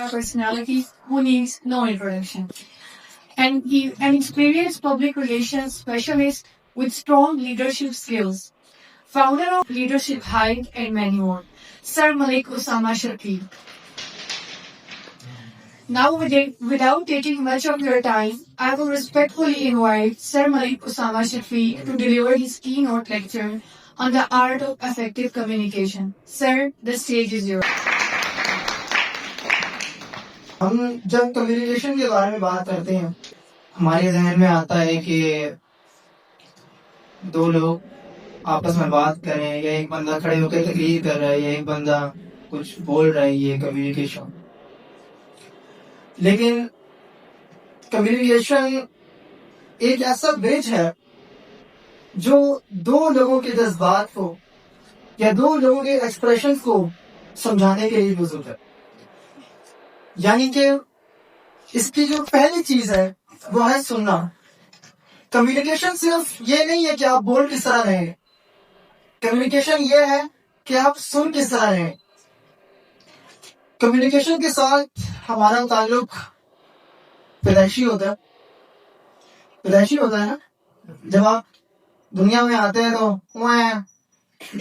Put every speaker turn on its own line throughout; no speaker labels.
personality who needs no introduction. And he an experienced public relations specialist with strong leadership skills, founder of Leadership Hive and many more. Sir Malik Usama Shakir. Now, without taking much of your time, I will respectfully invite Sir Malik Usama Shafi to deliver his keynote lecture on the art of effective communication. Sir, the stage is yours.
हम जब communication के बारे में बात करते हैं हमारे जहन में आता है कि दो लोग आपस में बात कर रहे हैं या एक बंदा खड़े होकर तकरीर कर रहा है या एक बंदा कुछ बोल रहा है, ये कम्युनिकेशन। लेकिन कम्युनिकेशन एक ऐसा ब्रिज है जो दो लोगों के जज्बात को या दो लोगों के एक्सप्रेशंस को समझाने के लिए यूज होता है। यानी कि इसकी जो पहली चीज है वो है सुनना। कम्युनिकेशन सिर्फ ये नहीं है कि आप बोल किस तरह रहे, कम्युनिकेशन ये है कि आप सुन किस तरह रहे। कम्युनिकेशन के साथ हमारा ताल्लुक पैदाइशी होता है ना। जब आप दुनिया में आते हैं तो वह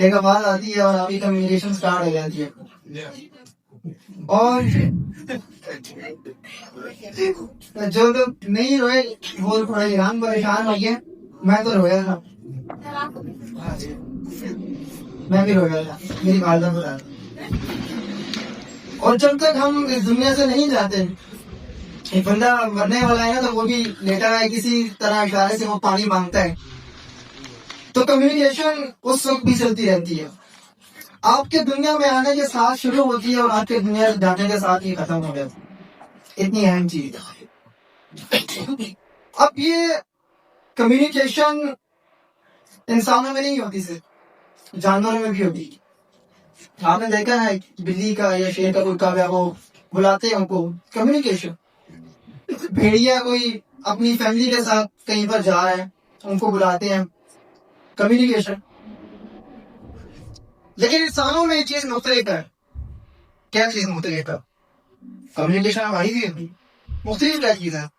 एक आवाज आती है और आपकी कम्युनिकेशन स्टार्ट हो जाती है। और जो लोग नहीं रोए वो थोड़ा ईरान परेशान हो गए। मैं तो रोया था, मैं भी रोया था, मेरी वालदा को था। और जब तक हम इस दुनिया से नहीं जाते, एक बंदा मरने वाला है ना तो वो भी लेटा है किसी तरह इशारे से वो पानी मांगता है, तो कम्युनिकेशन उस वक्त भी चलती रहती है। आपके दुनिया में आने के साथ शुरू होती है और आपके दुनिया से जाने के साथ ही खत्म हो जाती है। इतनी अहम चीज है। अब ये कम्युनिकेशन इंसानों में नहीं होती, सिर्फ जानवरों में भी होती है। आपने देखा है बिल्ली का या शेर का कोई काव्या को बुलाते हैं उनको कम्युनिकेशन। भेड़िया कोई अपनी फैमिली के साथ कहीं पर जा रहा है उनको बुलाते हैं कम्युनिकेशन। लेकिन इंसानों में ये चीज मुख्तलिफ है। क्या चीज मुख्तलिफ है? कम्युनिकेशन हमारी भी मुख्तलिफ क्या चीज है?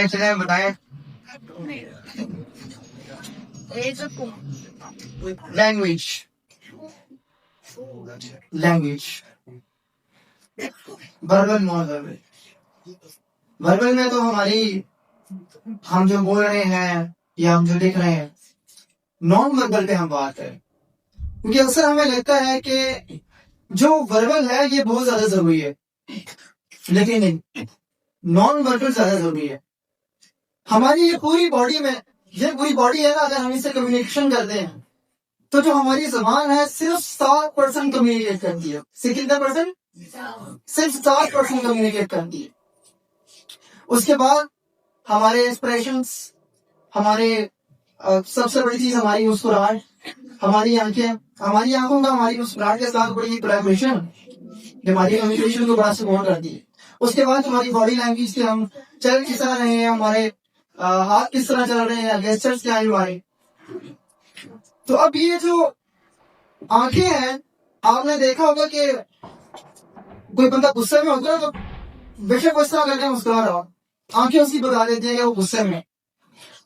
चले बताएं। Language verbal non verbal. Verbal में तो हम जो बोल रहे हैं या हम जो लिख रहे हैं, नॉन वर्बल पे हम बात करें, क्योंकि अक्सर हमें लगता है कि जो वर्बल है ये बहुत ज्यादा जरूरी है, लेकिन नॉन वर्बल ज्यादा जरूरी है। हमारी ये पूरी बॉडी है ना, अगर हम इससे कम्युनिकेशन करते हैं तो जो हमारी जबान है सिर्फ 7% कम्युनिकेट करती है। कितना परसेंट? सिर्फ 7% कम्युनिकेट करती है। उसके बाद हमारे एक्सप्रेशंस, हमारे सबसे बड़ी चीज हमारी मुस्कुराहट, हमारी आंखों का हमारी मुस्कुराहट के साथ बड़ी कोलैबोरेशन हमारी कम्युनिकेशन को बड़ा सपोर्ट करती है। उसके बाद हमारी बॉडी लैंग्वेज के हम चल किस तरह रहे हैं, हमारे हाथ किस तरह चल रहे हैं, गेस्चर्स क्या है हमारे। तो अब ये जो आंखें हैं, आपने देखा होगा कि कोई बंदा गुस्से में होता है तो बेशक वो इस तरह करके मुस्कुरा रहा हो, आंखें उसकी बता देती है कि वो गुस्से में।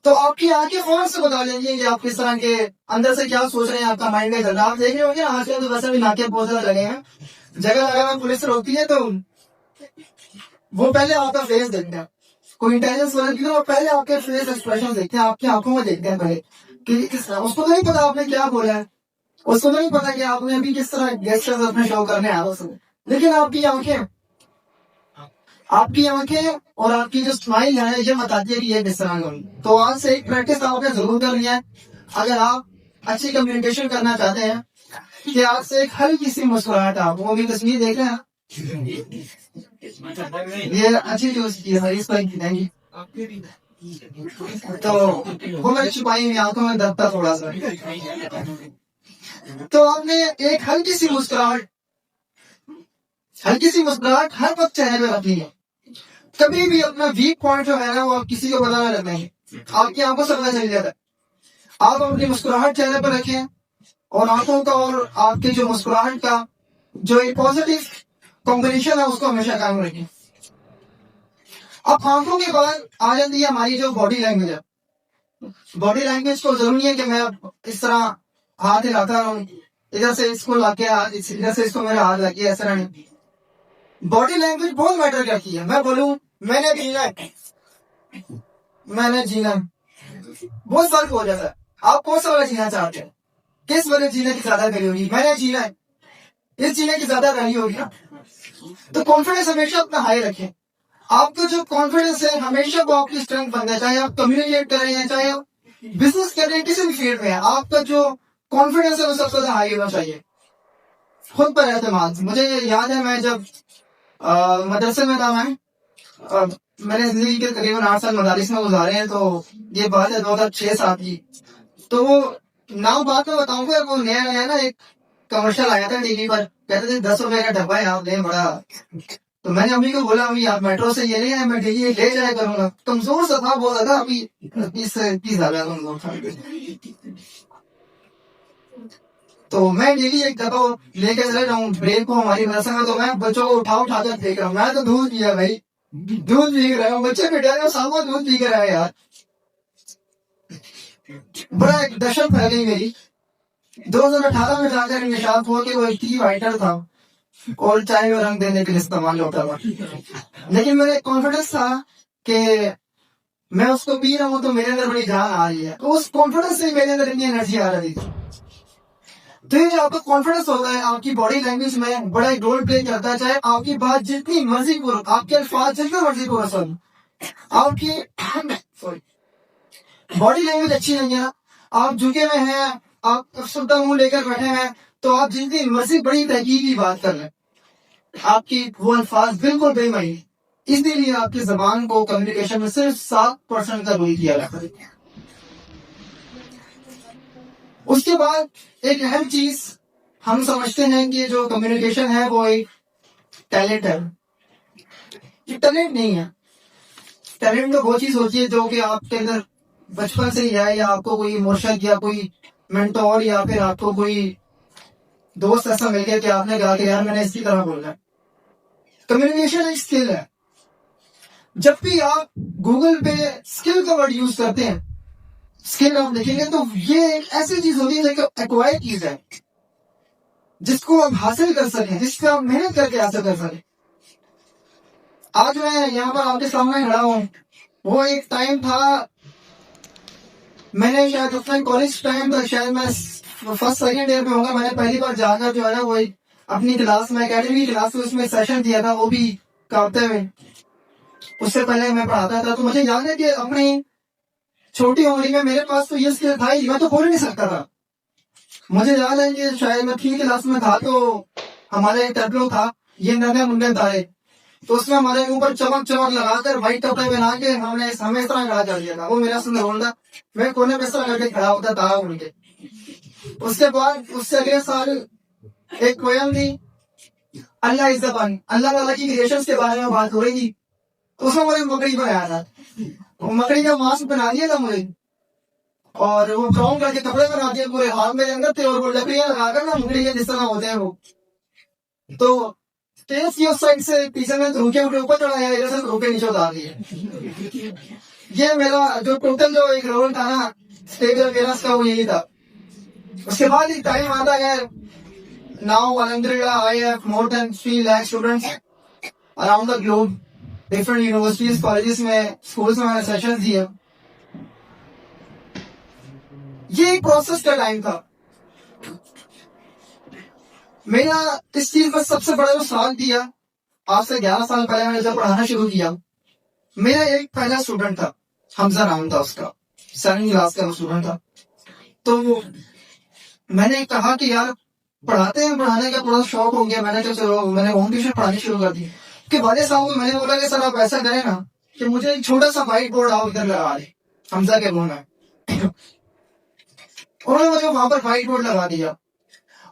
तो आपकी आंखें कौन से बता देंगी कि आप किस तरह के अंदर से क्या सोच रहे हैं, आपका माइंड में चल रहा है। आप देख रहे होंगे आजकल तो वैसे भी नाके बहुत ज्यादा लगे हैं। जगह जगह में पुलिस रोकती है तो वो पहले आपका फेस देखते हैं। कोई इंटेलिजेंस वाले की वो पहले आपके फेस एक्सप्रेशन देखते हैं, आपकी आंखों में देखते हैं पहले कि किस तरह। उसको तो नहीं पता आपने क्या बोला है, उसको तो नहीं पता कि आपने अभी किस तरह गेस्चर्स अपने शो करने आया उसमें। लेकिन आपकी आंखें और आपकी जो स्माइल है ये बताती है कि ये किस तरह करूँ। तो आज से एक प्रैक्टिस आपने जरूर करनी है अगर आप अच्छी कम्युनिकेशन करना चाहते हैं, कि आज से एक हल्की सी मुस्कुराहट, आप वो भी तस्वीर देख रहे हैं, ये अच्छी चीज की है, इस पर खिलाएंगी तो वो मैंने छुपाई हुई आंखों में दबता थोड़ा सा। तो आपने एक हल्की सी मुस्कुराहट हर वक्त चेहरे पे रखनी है। कभी भी अपना वीक पॉइंट जो है ना वो आप किसी को बताना लगना है, आपकी आंखों से पता चल जाता है। आप अपनी मुस्कुराहट चेहरे पर रखें और आंखों का और आपके जो मुस्कुराहट का जो एक पॉजिटिव कॉम्बिनेशन है उसको हमेशा कायम रखें। अब आंखों के बाद आ जाती है हमारी जो बॉडी लैंग्वेज है। बॉडी लैंग्वेज को जरूरी है कि मैं इस तरह हाथ हिलाता रहूं, इधर से इसको लाके हाथ, इधर से इसको मेरा हाथ लाके, ऐसा नहीं। बॉडी लैंग्वेज बहुत मैटर करती है। मैं बोलूं मैंने जीना है, मैंने जीना है, बहुत फर्क हो जाता है। आप कौन सा वाला जीना चाहते हैं, किस वाले जीने की ज्यादा वैल्यू होगी? मैंने जीना है, इस जीने की ज्यादा वैल्यू होगी ना। तो कॉन्फिडेंस हमेशा अपना हाई रखें। आपका जो कॉन्फिडेंस है हमेशा वो आपकी स्ट्रेंथ बनता है, चाहे आप कम्युनिकेट कर रहे हैं, चाहे आप बिजनेस कर रहे हैं, किसी भी फील्ड में है, आपका जो कॉन्फिडेंस है वो सबसे ज्यादा हाई होना चाहिए। खुद पर एतमाद। मुझे याद है मैं जब मदरसे में था, मैंने जिंदगी के करीबन 8 साल मदारिस में गुजारे हैं, तो ये बात है 2006-7 की। तो वो नाम बात में बताऊंगा, वो नया नया ना एक कमर्शियल आया था टीवी पर, कहते थे 10 रुपए का डब्बा है आप ले बड़ा। तो मैंने अम्मी को बोला, अम्मी आप मेट्रो से ये नहीं है, मैं डेली ले जाया करूंगा। कमजोर सा था बहुत ज्यादा, अभी 30 ज्यादा कमजोर था। तो मैं डेली एक डब्बा लेके चले जाऊँ ब्रेक को हमारी मदरसा में, तो मैं बच्चों को उठा उठा कर फेंक रहा हूँ। मैं तो दूध पिया भाई, दूध पी रहा हूँ, बच्चे बेटा सामने दूध पी कर आए यार। बड़ा एक दहशत फैल गई मेरी। 2018 में जाकर निशान हुआ कि वो एक टी वाइटर था और चाय में रंग देने के लिए इस्तेमाल होता था। लेकिन मेरा कॉन्फिडेंस था कि मैं उसको पी रहा हूँ तो मेरे अंदर बड़ी जान आ रही है, तो उस कॉन्फिडेंस से मेरे अंदर इतनी एनर्जी आ रही थी। तो ये जो आपका कॉन्फिडेंस होता है आपकी बॉडी लैंग्वेज में बड़ा एक रोल प्ले करता है। चाहे आपकी बात जितनी मर्जी पूर्ण, आपके अल्फाज जितने मर्जी पूर्ण सुन, आपकी सॉरी बॉडी लैंग्वेज अच्छी नहीं है, आप झुके हुए हैं, आप सुद्धा मुंह लेकर बैठे हैं, तो आप जितनी मर्जी बड़ी तहकीक की बात कर लें, आपकी वो अल्फाज बिल्कुल बेमानी। इसलिए आपकी जबान को कम्युनिकेशन में सिर्फ 7% का रोल किया जाता है। उसके बाद एक अहम चीज हम समझते हैं कि जो कम्युनिकेशन है वो एक टैलेंट है। ये टैलेंट नहीं है। टैलेंट तो वो चीज होती है जो कि आपके अंदर बचपन से ही है, या आपको कोई मुर्शिद या कोई मेंटोर या फिर आपको कोई दोस्त ऐसा मिल गया कि आपने कहा कि यार मैंने इसी तरह बोलना है। कम्युनिकेशन एक स्किल है। जब भी आप गूगल पे स्किल का वर्ड यूज करते हैं, स्किल आप देखेंगे तो ये एक ऐसी चीज होती है जो एक्वायर्ड चीज है, जिसको आप हासिल कर सकें, जिससे आप मेहनत करके हासिल कर सकें। आज मैं यहाँ पर आपके सामने खड़ा हूँ, वो एक टाइम था, मैंने शायद अपने कॉलेज टाइम तक, शायद मैं फर्स्ट सेकेंड ईयर में होगा, मैंने पहली बार जाकर जो है ना वो अपनी क्लास में, अकेडमी क्लास में उसमें सेशन दिया था, वो भी कांपते हुए। उससे पहले मैं पढ़ाता था, तो मुझे याद है कि अपनी छोटी उम्र में मेरे पास तो ये स्किल था ही, मैं तो बोल नहीं सकता था। मुझे याद है कि शायद मैं 3 क्लास में था, तो हमारे एक टैबलो था, ये नन्हे मुंडे तारे, तो उसमें हमारे ऊपर चमक चमक लगाकर व्हाइट कपड़े पहना के हमें इस तरह खड़ा कर दिया था। वो मेरा सुंदर होता, मैं कोने में इस तरह करके खड़ा होता था उनके। उसके बाद उससे अगले साल एक पोयम थी, अल्लाह इज द वन, अल्लाह वाला की क्रिएशंस के बारे में बात हो रही थी। तो उसमें मुझे मकड़ी बनाया था, मकड़ी का मास्क बना दिया था मुझे, और वो ब्राउन करके कपड़े बना दिए, पूरे हाथ मेरे अंदर थे, और वो लकड़ियां लगाकर ना मकड़ी के जिस तरह होते हैं वो। तो स्टेज की उस साइड से पीछे में रुके ऊपर चढ़ाया, इधर से रुके नीचे उतार दिए। ये मेरा जो टोटल जो एक रोल था ना स्टेज अवेयरनेस का, वो यही था। उसके बाद ही टाइम आता है, नाउ अल्हम्दुलिल्लाह I have more than 3 lakh students around the globe, different universities, colleges में, स्कूल्स में मैंने सेशंस दिए। ये एक प्रोसेस का टाइम था मेरा। इस चीज में सबसे बड़ा जो साल दिया, आज से 11 साल पहले मैंने जब पढ़ाना शुरू किया, मेरा एक पहला स्टूडेंट था, हमजा नाम था उसका, 7वीं क्लास का स्टूडेंट था। तो मैंने कहा कि यार पढ़ाते हैं, पढ़ाने का थोड़ा शौक हो गया, मैंने चलो मैंने होम ट्यूशन पढ़ानी शुरू कर दी। कि वाले साहब को मैंने बोला कि सर आप ऐसा करें ना कि मुझे एक छोटा सा व्हाइट बोर्ड आप इधर लगा दे हमजा के रूम में। उन्होंने मुझे वहां पर व्हाइट बोर्ड लगा दिया,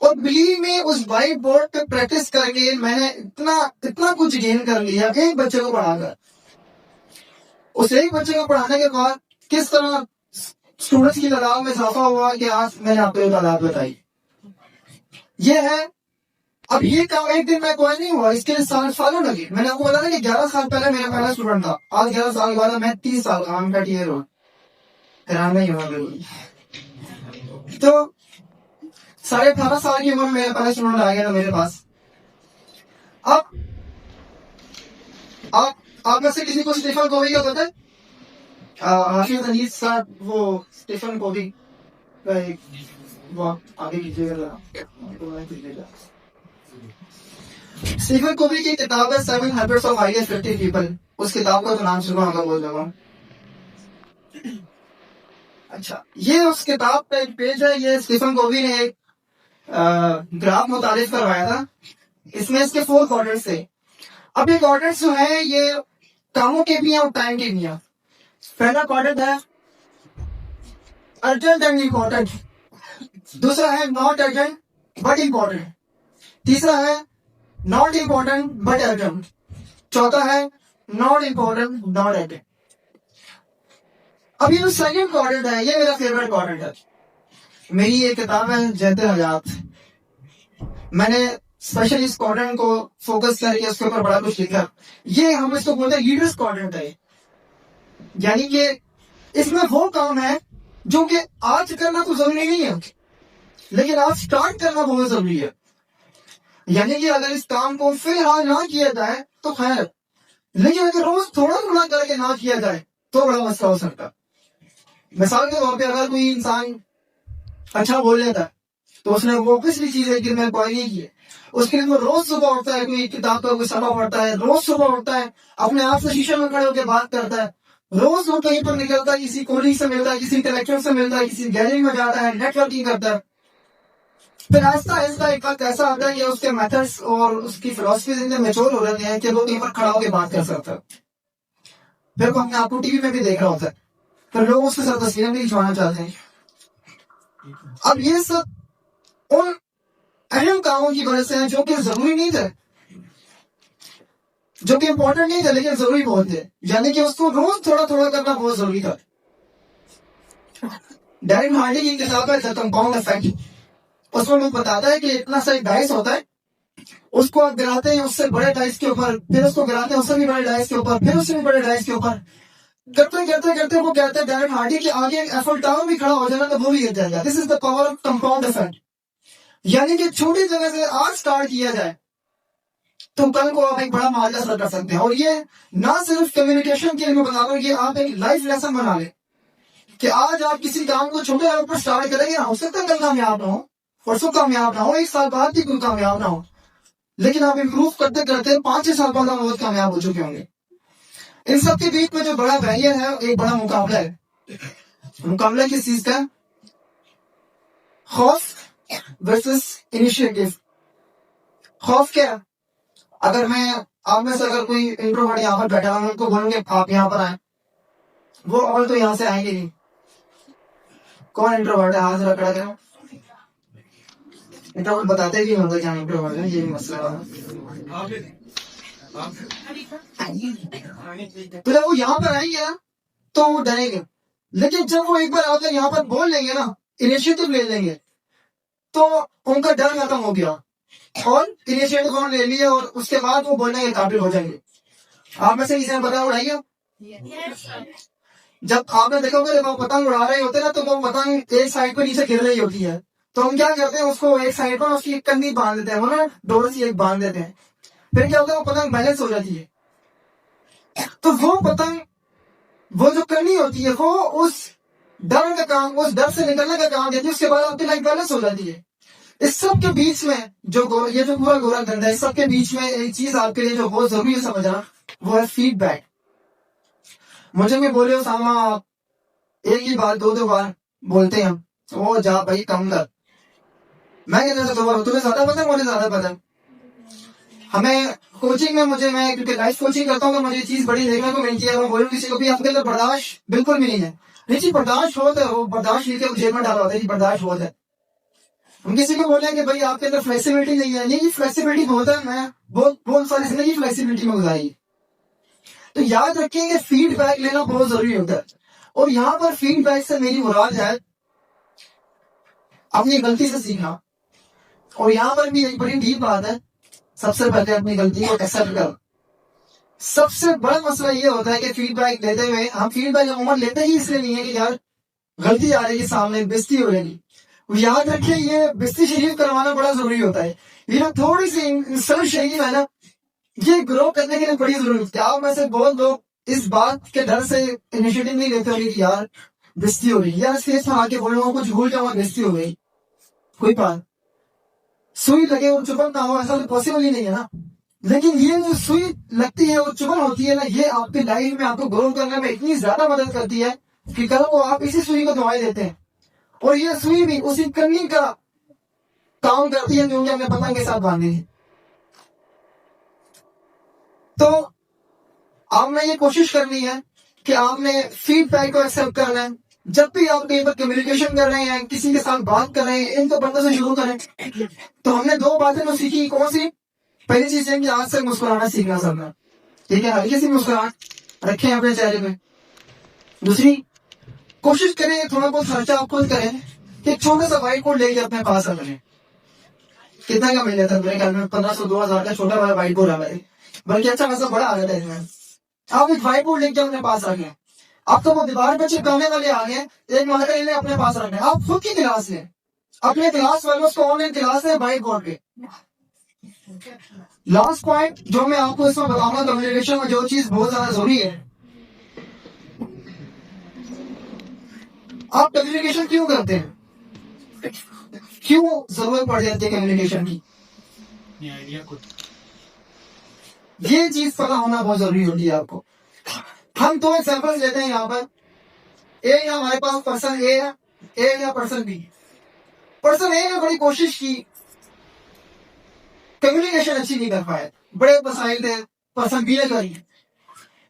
और बिलीव में उस व्हाइट बोर्ड पे प्रैक्टिस करके मैंने इतना कुछ गेन कर लिया एक बच्चे को पढ़ाकर। उस एक बच्चे को पढ़ाने के बाद किस तरह स्टूडेंट्स की लगाव में इजाफा हुआ कि आज मैंने आपको एक बात बताई। यह है अब ये काम एक दिन में कोई नहीं हुआ, इसके लिए सालों लगे। मैंने आपको बताया कि 11 साल पहले मेरा पहला स्टूडेंट था, आज 11 साल के बाद मैं 30 साल का I'm 30 year old। हैरान नहीं हुआ बिल्कुल। तो 18.5 साल की उम्र में मेरा पहला स्टूडेंट आ गया था मेरे पास। अब आप में से किसी को स्टीफन कोवी का पता है? हाफिज अजीज साहब, वो स्टीफन कोवी का एक, वो आगे कीजिएगा। स्टीफन कोवी की किताब है 7 Habits of Highly Effective People। उस किताब का तो नाम सुना होगा बोल रहा हूँ। अच्छा, ये उस किताब का एक पेज है। ये स्टीफन कोवी ने एक ग्राफ मुतारिफ करवाया था। इसमें इसके 4 क्वाड्रेंट्स थे। अब ये क्वाड्रेंट्स जो है ये कामों के भी हैं और टाइम के भी हैं। पहला क्वाड्रेंट है अर्जेंट एंड इम्पोर्टेंट, दूसरा है नॉट अर्जेंट बट इम्पोर्टेंट, तीसरा है नॉट इम्पोर्टेंट बट अर्जेंट, चौथा है नॉट इम्पोर्टेंट नॉट अर्जेंट। अब ये जो सेकंड क्वाड्रेंट है ये मेरा फेवरेट क्वाड्रेंट है। मेरी ये किताब है जैते हयात। मैंने स्पेशली इस क्वाड्रेंट को फोकस करके उसके ऊपर बड़ा कुछ लिखा। ये हम इसको बोलते हैं लीडर्स क्वाड्रेंट है। यानी कि इसमें वो काम है जो कि आज करना तो जरूरी नहीं है, लेकिन आज स्टार्ट करना बहुत जरूरी है। यानी कि अगर इस काम को फिलहाल ना किया जाए तो खैर, लेकिन अगर रोज थोड़ा थोड़ा करके ना किया जाए तो बड़ा मसला हो सकता है। मिसाल के तौर पे अगर कोई इंसान अच्छा बोल लेता है तो उसने वो पिछली चीज है कि मैं कोई नहीं की, उसके लिए वो रोज सुबह उठता है, कोई किताब का कोई सफा पढ़ता है, रोज सुबह उठता है, अपने आप से शीशे में खड़े होकर बात करता है, रोज वो कहीं पर निकलता है, किसी कोलिग से मिलता है, किसी इंटेलेक्चुअल से मिलता है, किसी गैलरी में जाता है, नेटवर्किंग करता है। फिर आहिस्ता आहिस्ता एक वक्त ऐसा आता है कि उसके मेथड्स और उसकी फिलॉसफी इतने मेच्योर हो जाते हैं कि वो कहीं पर खड़ा होकर बात कर सकता है। फिर वो अपने आपको टीवी में भी देख रहा होता है, फिर लोग उसके साथ तस्वीरें भी खिंचवाना चाहते हैं। अब ये सब उन अहम कामों की वजह से है जो कि जरूरी नहीं थे, जो कि इंपॉर्टेंट नहीं थे, लेकिन जरूरी बहुत थे। यानी कि उसको रोज थोड़ा थोड़ा करना बहुत जरूरी था। डैरेन हार्डी की किताब है द कंपाउंड इफेक्ट। उसमें वो बताता है कि इतना सा डाइस होता है, उसको आप गिराते हैं उससे बड़े डाइस के ऊपर, फिर उसको गिराते हैं उससे भी बड़े डाइस के ऊपर, फिर उससे भी बड़े डाइस के ऊपर, करते करते करते वो कहते हैं डैरेन हार्डी के आगे एफिल टावर भी खड़ा हो जाना तो वो भी गिर जाएगा। This is the power of compound effect. यानी कि छोटी जगह से आज स्टार्ट किया जाए तो कल को आप एक बड़ा मार्जिन असर कर सकते हैं। और ये ना सिर्फ कम्युनिकेशन के लिए मैं बता रहा हूँ, ये आप एक लाइफ लेसन बना लें कि आज आप किसी काम को छोटे लेवल पर स्टार्ट करेंगे, हो सकता है कल कामयाब ना हो, परसों कामयाब ना हो, 1 साल बाद भी कोई कामयाब ना हो, लेकिन आप इम्प्रूव करते करते 5-6 साल बाद आप बहुत कामयाब हो चुके होंगे। इन सब के बीच में जो बड़ा बैरियर है एक बड़ा मुकाबला है। मुकाबला किस चीज का? खौफ वर्सेस इनिशिएटिव। खौफ क्या? अगर मैं आप में से अगर कोई इंट्रोवर्ट यहाँ पर बैठा है, उनको बोलूंगे आप यहाँ पर आए, वो और तो यहाँ से आएंगे नहीं। कौन इंट्रोवर्ट है? हाथ रखा करो। इंट्रोवर्ट बताते भी होंगे क्या इंट्रोवर्ट है, ये मसला है। तो जब वो यहाँ पर आएंगे ना तो वो डरेंगे, लेकिन जब वो एक बार आकर यहाँ पर बोल लेंगे ना, इनिशिएटिव ले लेंगे, तो उनका डर खत्म हो गया और इनिशिएटिव उन्होंने ले लिया और उसके बाद वो बोलने के काबिल हो जाएंगे। आप में से किसी ने पतंग उड़ाई है? जब आपने देखोगे जब आप पतंग उड़ा रहे होते ना तो वो पतंग एक साइड पर नीचे गिर रही होती है, तो हम क्या करते हैं उसको एक साइड पर उसकी एक कंधी बांध देते हैं, वो ना डोर से एक बांध देते हैं, फिर क्या होता है वो पतंग बैलेंस हो जाती है। तो वो पतंग, वो जो करनी होती है वो उस डर का काम, उस डर से निकलने का काम देती है, उसके बाद आपकी लाइफ बैलेंस हो जाती है। इस सब के बीच में जो ये जो पूरा गोरा धंधा है, इस सब के बीच में एक चीज आपके लिए जो बहुत जरूरी है समझना, वो है फीडबैक। मुझे भी बोले सामा आप एक ही बात 2-2 बार बोलते हैं, वो जा भाई कम कर। मैं कहता था 2 बार, तुम्हें ज्यादा पता है मुझे ज्यादा पता है। हमें कोचिंग में मैं क्योंकि लाइफ कोचिंग करता हूँ तो मुझे चीज बड़ी देखने को मिलती है। मैं बोलूँ किसी को भी आपके अंदर बर्दाश्त बिल्कुल भी नहीं है, नहीं जी बर्दाश्त होता है, वो बर्दाश्त लेके जेब में डाला होता है, बर्दाश्त होता है। हम किसी को बोले कि भाई आपके अंदर फ्लेक्सिबिलिटी नहीं है, नहीं फ्लेक्सिबिलिटी बहुत है, मैं बहुत सारी जिंदगी फ्लेक्सिबिलिटी में गुजारी। तो याद रखें कि फीडबैक लेना बहुत जरूरी होता है। और यहाँ पर फीडबैक से मेरी मुराद है अपनी गलती से सीखना। और यहाँ पर भी एक बड़ी डीप बात है, सबसे पहले अपनी गलती को एक्सेप्ट करो। सबसे बड़ा मसला ये होता है कि फीडबैक लेते हुए हम फीडबैक अमूमन लेते ही इसलिए नहीं है कि यार गलती आ रही है सामने, बेइज्जती हो रही। याद रखिए ये बेइज्जती शरीफ करवाना बड़ा जरूरी होता है। ये ना थोड़ी सी इंसल्ट शरीफ है ना, ये ग्रो करने के लिए बड़ी जरूरी होती है। आप में से बहुत लोग इस बात के डर से इनिशिएटिव नहीं लेते होंगे कि यार बेइज्जती हो रही, यार स्टेज पर आके बोलूंगा कुछ भूल जाऊंगा बेइज्जती हो गई, कोई बात सुई लगे और चुभन ना हो, ऐसा तो पॉसिबल ही नहीं है ना। लेकिन ये जो सुई लगती है और चुभन होती है ना, ये आपके लाइफ में आपको ग्रो करने में इतनी ज्यादा मदद करती है कि कल को आप इसी सुई को दवाई देते हैं और ये सुई भी उसी कन्नी का काम करती है जो कि हमने पतंग के साथ बांधी है। तो आपने ये कोशिश करनी है कि आपने फीडबैक को एक्सेप्ट करना है। जब भी आप कहीं पर कम्युनिकेशन कर रहे हैं, किसी के साथ बात कर रहे हैं, इनको बंदों से शुरू करें। तो हमने 2 बातें तो सीखी, कौन सी? पहली चीज है कि आज से मुस्कुराना सीखना सबने, ठीक है, हल्की सी मुस्कुराहट रखें अपने चेहरे पे। दूसरी, कोशिश करें थोड़ा बहुत खर्चा आप खुद करें कि एक छोटा सा व्हाइट बोर्ड लेके अपने पास रखें। कितना का मिल जाता है? मेरे ख्याल में 1500-2000 का छोटा वाला व्हाइट बोर्ड आ रहा है, बल्कि अच्छा खासा बड़ा आ रहा है इसमें। आप एक व्हाइट बोर्ड लेके अपने पास रखें। आप तो वो दीवार पर चिपकाने वाले आ गए, एक मार्कर ले अपने पास रखें। आप खुद की क्लास लें, अपने क्लास वालों को ऑनलाइन क्लास है व्हाइट बोर्ड पे। लास्ट पॉइंट जो मैं आपको इसमें बताऊंगा, कम्युनिकेशन में जो चीज बहुत ज्यादा जरूरी है, आप कम्युनिकेशन क्यों करते हैं, क्यों जरूरत पड़ जाती है कम्युनिकेशन की, ये चीज पता होना बहुत जरूरी होती है आपको। हम 2 एग्जांपल्स लेते हैं यहाँ पर। एक हमारे पास पर्सन ए है, एक है पर्सन बी। पर्सन ए ने बड़ी कोशिश की, कम्युनिकेशन अच्छी नहीं कर पाए, बड़े मसाइल थे, पर्सन बी ने करी।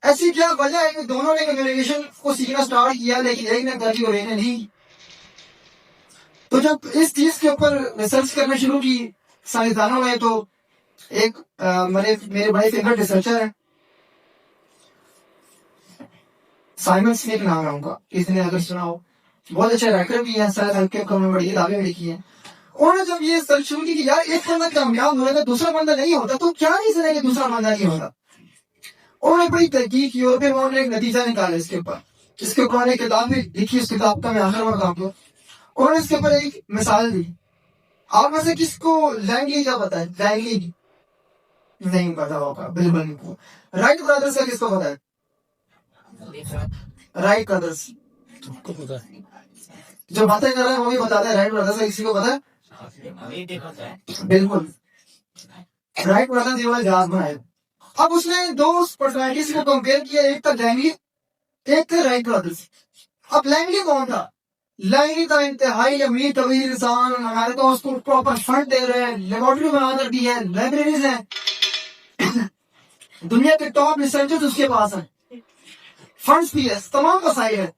ऐसी क्या वजह है कि दोनों ने कम्युनिकेशन को सीखना स्टार्ट किया लेकिन एक ने करी और एक ने नहीं। तो जब इस चीज के ऊपर रिसर्च करना शुरू की साइंसदानों ने, तो एक मेरे बड़े फेवरेट रिसर्चर है, साइमन स्मिथ नाम है उनका, इसने अगर सुना हो, बहुत अच्छे राइटर भी है, शायद हल्के में बड़ी किताबें लिखी है। उन्होंने जब ये सर्च शुरू की कि यार एक बंदा कामयाब हो रहा है दूसरा बंदा नहीं होता, तो क्या रीजन है कि दूसरा बंदा नहीं होता। उन्होंने बड़ी तहकीक की और फिर उन्होंने एक नतीजा निकाला इसके ऊपर। इसके ऊपर उन्होंने किताब भी लिखी, उस किताब का मैं आखिर में बताऊंगा। उन्होंने इसके ऊपर एक मिसाल दी। आप में से किसको लैंगली का पता है? लैंगली नहीं पता होगा, बिल्कुल नहीं। राइट ब्रदर्स का किसको पता है? राइट ब्रदर्स जो बातें कर रहे हैं वो भी बताते हैं। राइट ब्रदर्स का किसी को पता है? बिल्कुल, राइट ब्रदर्स ये वाला जहाज बनाए। अब उसने 2 पर्सनैलिटीज को कंपेयर किया, एक था लैंगली, एक थे राइट ब्रदर्स। अब लैंगली कौन था? लैंगली था इंतहाई अमीर तवीर इंसान, हमारे तो उसको प्रॉपर फंड दे रहे हैं, लेबोरेटरी बनाकर दी है, लाइब्रेरीज है, दुनिया के टॉप रिसर्चर्स उसके पास है, फंड्स भी है, तमाम वसाइल है।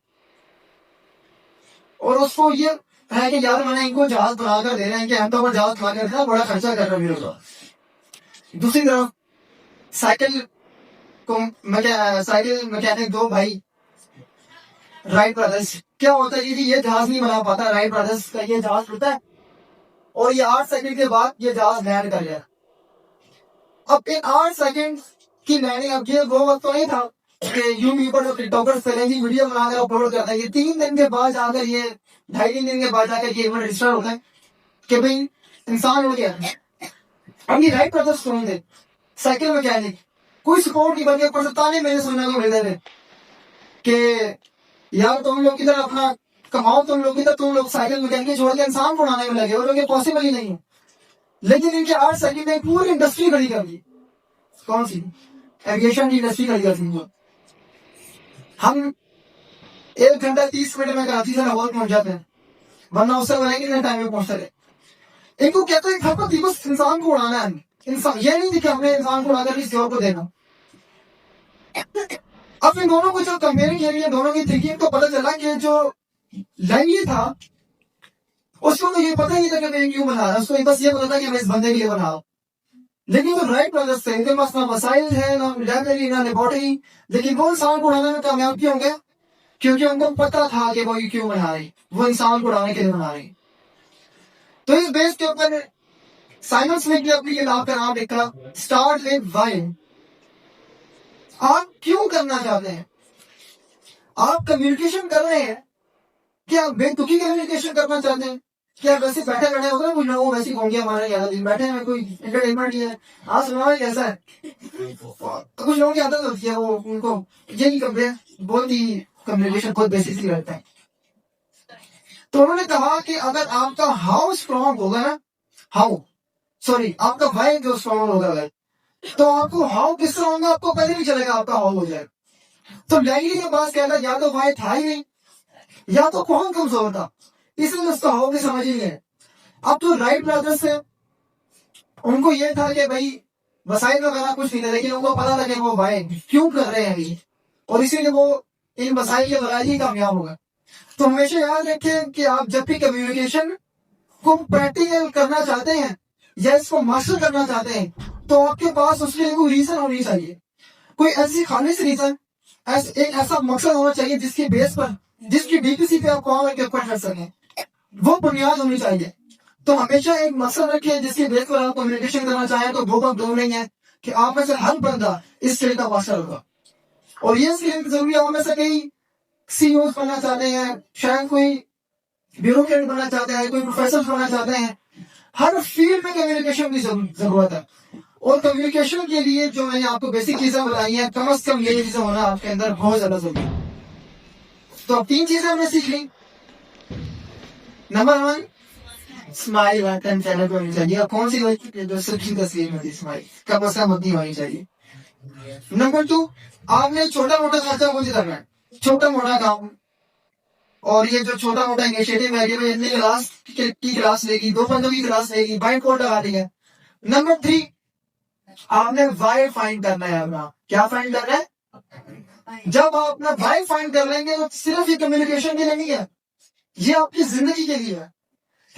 और उसको ये है कि यार मैंने इनको जहाज बनाकर दे रहे हैं कि हम तो जहाज बनाकर देना, बड़ा खर्चा कर रहे हैं। दूसरी तरफ साइकिल मैकेनिक 2 भाई राइट ब्रदर्स। क्या होता है कि ये जहाज नहीं बना पाता, राइट ब्रदर्स का ये जहाज उड़ता है और ये 8 सेकंड के बाद ये जहाज लैंड कर गया। अब इन 8 सेकंड की लैंडिंग, अब ये वो वक्त तो नहीं था कि यूट्यूब पर टिकटॉकर्स पहले वीडियो बनाकर अपलोड करता है। ये 3 दिन के बाद जाकर, ये 2.5-3 दिन के बाद जाकर ये इवेंट रजिस्टर होता है कि भाई इंसान उड़ गया। अब ये राइट ब्रदर्स कौन थे? साइकिल मैकेनिक, कोई सपोर्ट नहीं बन गया। ताने मेरे सुनने को मिलते थे कि यार तुम लोग किधर अपना कमाओ, तुम लोग किधर, तुम लोग साइकिल मैकेनिक छोड़ के इंसान को उड़ाने में लगे हो, ये पॉसिबल ही नहीं है। लेकिन इनके 8 सेकंड में पूरी इंडस्ट्री खड़ी कर दी। कौन सी? एविएशन की इंडस्ट्री खड़ी कर दी। हम 1 घंटा 30 मिनट में कराची से लाहौर पहुंच जाते हैं, वरना उससे बनेंगे कितने टाइम में पहुंचते रहे। इनको कहते हैं खपत बस इंसान को उड़ाना है, इंसान ये नहीं दिखा हमने इंसान को उड़ाकर किसी और को देना। अब इन दोनों को जो कंपेयरिंग है, दोनों की थिंकिंग को पता चला कि जो लैंगली था उसको तो ये पता ही नहीं था कि मैं क्यों बना रहा, उसको बस ये पता था कि मैं इस बंदे के लिए बना रहा। लेकिन जो राइट ब्रदर्स थे, इनके पास ना वसाइल है, ना लाइब्रेरी, ना लेबोरेटरी, लेकिन वो इंसान को उड़ाने में कामयाब क्यों हो गए? क्योंकि उनको पता था कि वो क्यों बना रही, वो इंसान को उड़ाने के लिए बना रही। तो इस बेस के ऊपर साइमन स्मिथ ने अपनी किताब का नाम लिखा स्टार्ट विद व्हाई। आप क्यों करना चाहते हैं? आप कम्युनिकेशन कर रहे हैं, क्या आप बेतुकी कम्युनिकेशन करना चाहते हैं? क्या वैसे बैठे बैठे होगा कुछ लोग वैसे घूंगे हमारे ज्यादा दिन बैठे हैं, कोई एंटरटेनमेंट नहीं है, हाँ सुना कैसा है? कुछ लोगों की आदत होती है, वो उनको यही कपड़े बहुत ही कम्युनिकेशन बहुत बेसिकली रहता है। तो उन्होंने कहा कि अगर आपका हाउ स्ट्रॉन्ग होगा ना, आपका वाई जो स्ट्रॉन्ग होगा अगर, तो आपको हाउ किस तरह होगा आपको पहले नहीं चलेगा, आपका हाउ हो जाएगा। तो लैंगली के पास कहता या तो वाई था ही नहीं, या तो कौन कमजोर था, इसलिए उसका हाउ भी समझ ही नहीं है। अब तो राइट ब्रदर्स है, उनको ये था कि भाई वसाइल वगैरह कुछ नहीं था, लेकिन उनको पता था कि वो वाई क्यों कर रहे हैं ये, और इसीलिए वो इन वसाइल के बगैर ही कामयाब होगा। तो हमेशा याद रखें कि आप जब भी कम्युनिकेशन को प्रैक्टिकल करना चाहते हैं या इसको मास्टर करना चाहते हैं, तो आपके पास उसके लिए कोई रीजन होनी चाहिए, कोई ऐसी खालिश रीजन, एक ऐसा मकसद होना चाहिए जिसकी बेस पर, जिसकी डीपीसी पे आप काम कर सकें, वो बुनियाद होनी चाहिए। तो हमेशा एक मकसद रखिए जिसकी बेस पर आप कम्युनिकेशन करना चाहें, तो दो बात दो नहीं है कि आप में से हर बंदा इस स्किल का मास्टर होगा, और ये स्किल जरूरी आप में से कहीं सीईओ बनना चाहते हैं, शायद कोई ब्यूरोक्रेट बनना चाहते हैं, कोई प्रोफेसर बनना चाहते हैं, हर फील्ड में कम्युनिकेशन की जरूरत है। और कम्युनिकेशन के लिए जो मैंने आपको बेसिक चीजें बताई हैं, कम से कम ये चीजें होना आपके अंदर बहुत ज्यादा जरूरी है। तो अब 3 चीजें हमने सीख ली। नंबर 1, स्माइल चैनल पर होनी चाहिए। कौन सी जो सबकी तस्वीर में थी स्माइल, कम से कम उतनी होनी चाहिए। नंबर 2, आपने छोटा मोटा खर्चा कुछ करना है, छोटा मोटा काम, और ये जो छोटा मोटा इनिशिएटिव है, ये इतनी क्लास की क्लास लेगी, 2 बंदों की क्लास लेगी, बाइक कोड लगा दी है। नंबर 3, आपने वाई फाइंड करना है अपना। क्या फाइंड करना है? जब आप अपना वाई फाइंड कर लेंगे तो सिर्फ ये कम्युनिकेशन के लिए नहीं है, ये आपकी जिंदगी के लिए है।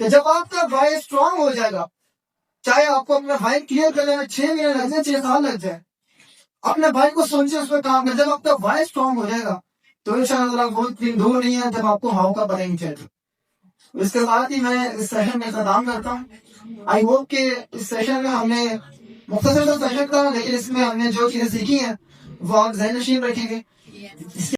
कि जब आपका वाई स्ट्रांग हो जाएगा, चाहे आपको अपना वाई क्लियर करने में 6 महीने लग जाए, 6 साल लग जाए, अपने भाई को सोचिए, उस पर काम कर। जब आपका वाई स्ट्रांग हो जाएगा तो इंशाल्लाह बहुत दिन दूर नहीं है जब आपको हाउ का पता ही नहीं चलेगा। इसके साथ ही मैं इस सेशन में खत्म करता हूँ। आई होप कि इस सेशन में हमने मुख्तसर सा सेशन था, लेकिन इसमें हमने जो चीजें सीखी हैं वो आप ज़हन नशीन रखेंगे।